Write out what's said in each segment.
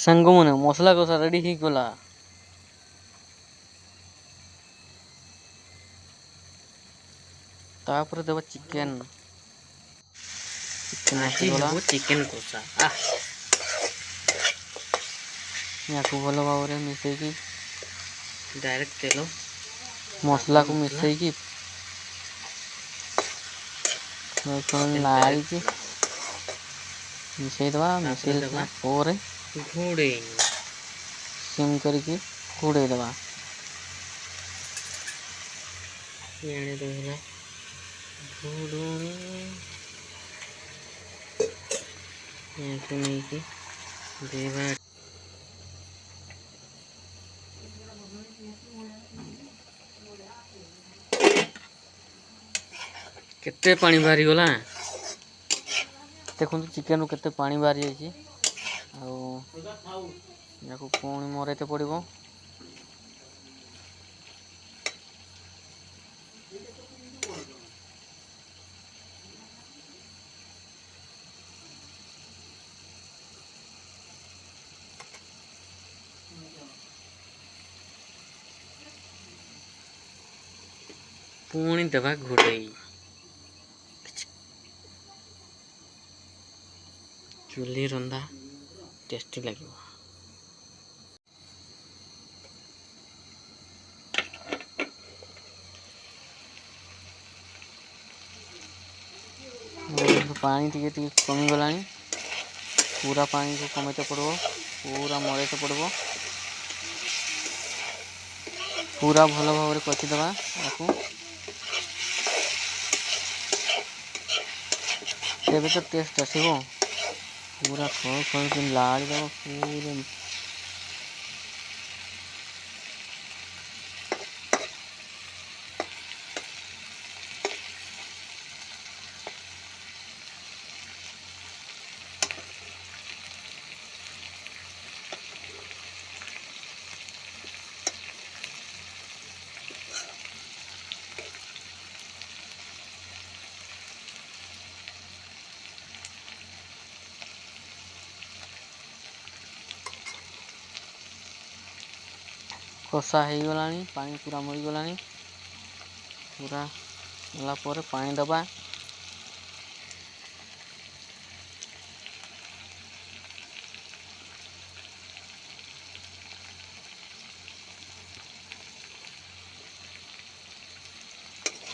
ସାଙ୍ଗମାନେ ମସଲା କଷା ରେଡ଼ି ହେଇଗଲା। ତାପରେ ଦେବା ଚିକେନ। ଆଜି ହେବ ଚିକେନ କଷା। ୟାକୁ ଭଲ ଭାବରେ ମିଶେଇକି ଡାଇରେକ୍ଟ ତେଲ ମସଲାକୁ ମିଶେଇକି ନାଡ଼ିକି ମିଶେଇଦବା। ତାପରେ ମିଶେଇ ଦେବା ସାରିଲା ପରେ ଘୋଡ଼େଇ ସିମ୍ କରିକି ଘୋଡ଼େଇ ଦେବା। ଇଆଡ଼େ ରହିଲା ଘୋଡ଼ଣି। ଏହାକୁ ନେଇକି ଦେବା। କେତେ ପାଣି ବାହାରିଗଲା ଦେଖନ୍ତୁ ଚିକେନରୁ କେତେ ପାଣି ବାହାରି ଯାଇଛି। ଆଉ ୟାକୁ ପୁଣି ମରେଇତେ ପଡ଼ିବ। ପୁଣି ଦେବା ଘୋଡ଼େଇ। ଚୁଲି ରନ୍ଧା ଟେଷ୍ଟି ଲାଗିବ। ପାଣି ଟିକେ ଟିକେ କମିଗଲାଣି। ପୁରା ପାଣିକୁ କମେଇତେ ପଡ଼ିବ। ପୁରା ମରେଇତେ ପଡ଼ିବ। ପୁରା ଭଲ ଭାବରେ କଷିଦେବା ୟାକୁ। ତେବେ ତ ଟେଷ୍ଟ ଆସିବ। ପୁରା ଖଳ ଖଳ ଲାଳି ଦେବ ପୁରା। କଷା ହେଇଗଲାଣି। ପାଣି ପୁରା ମରିଗଲାଣି। ପୁରା ହେଲା ପରେ ପାଣି ଦେବା।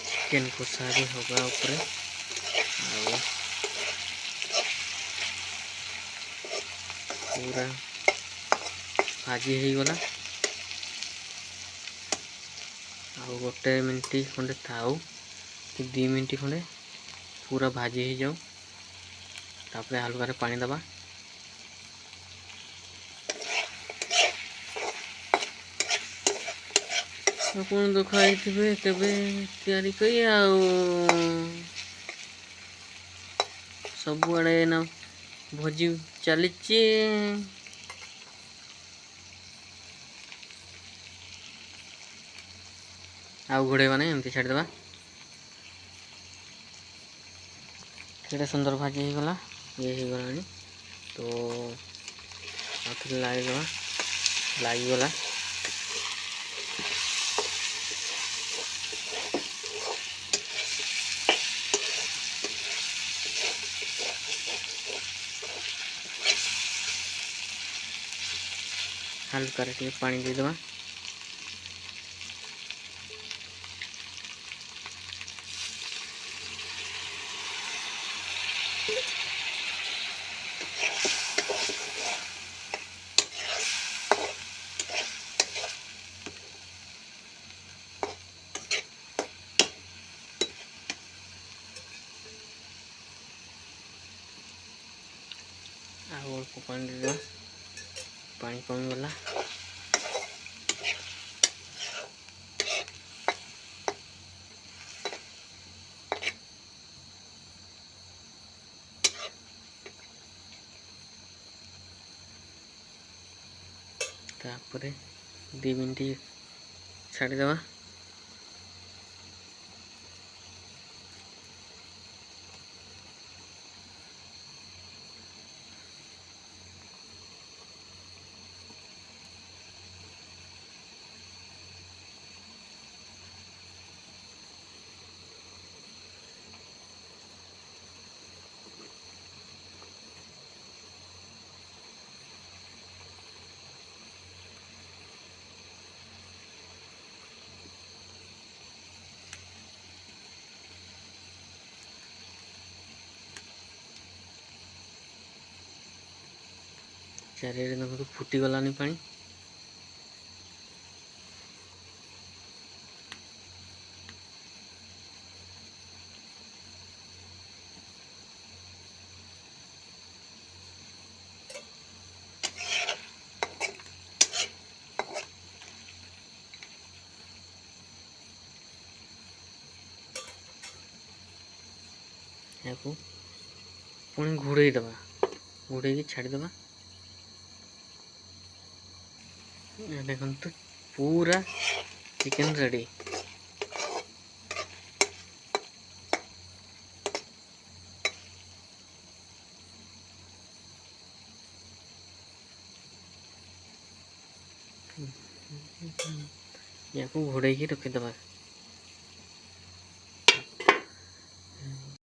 ଚିକେନ କଷା ବି ହେବା ଉପରେ। ଆଉ ପୁରା ଭାଜି ହେଇଗଲା। ଆଉ 1 ମିନିଟ୍ ଖଣ୍ଡେ ଥାଉ କି 2 ମିନିଟ୍ ଖଣ୍ଡେ ପୁରା ଭାଜି ହେଇଯାଉ। ତାପରେ ହାଲୁକାରେ ପାଣି ଦେବା। ଆପଣ ତ ଖାଇଥିବେ କେବେ ତିଆରି କରି। ଆଉ ସବୁଆଡ଼େ ଏଇନା ଭୋଜି ଚାଲିଛି। ଆଉ ଘୋଡ଼େଇବାନି, ଏମିତି ଛାଡ଼ିଦେବା। କେଡ଼େ ସୁନ୍ଦର ଭାଜି ହେଇଗଲା। ଇଏ ହେଇଗଲାଣି ତ ଆଉଥରେ ଲାଗିଗଲା। ହାଲକାରେ ଟିକେ ପାଣି ଦେଇଦେବା। ଆଉ ଅଳ୍ପ ପାଣି ଦେଇଦେବା। ପାଣି କମିଗଲା। ତାପରେ 2 ମିନିଟ୍ ଛାଡ଼ିଦେବା। ଚାରିଆଡ଼େ ଦେଖନ୍ତୁ ଫୁଟିଗଲାନି ପାଣି। याको पुणी घोड़े दबा, घोड़े की छाड़ी दबा। देखो तो पूरा चिकन रेडी। याको घोड़े की रखी दबा।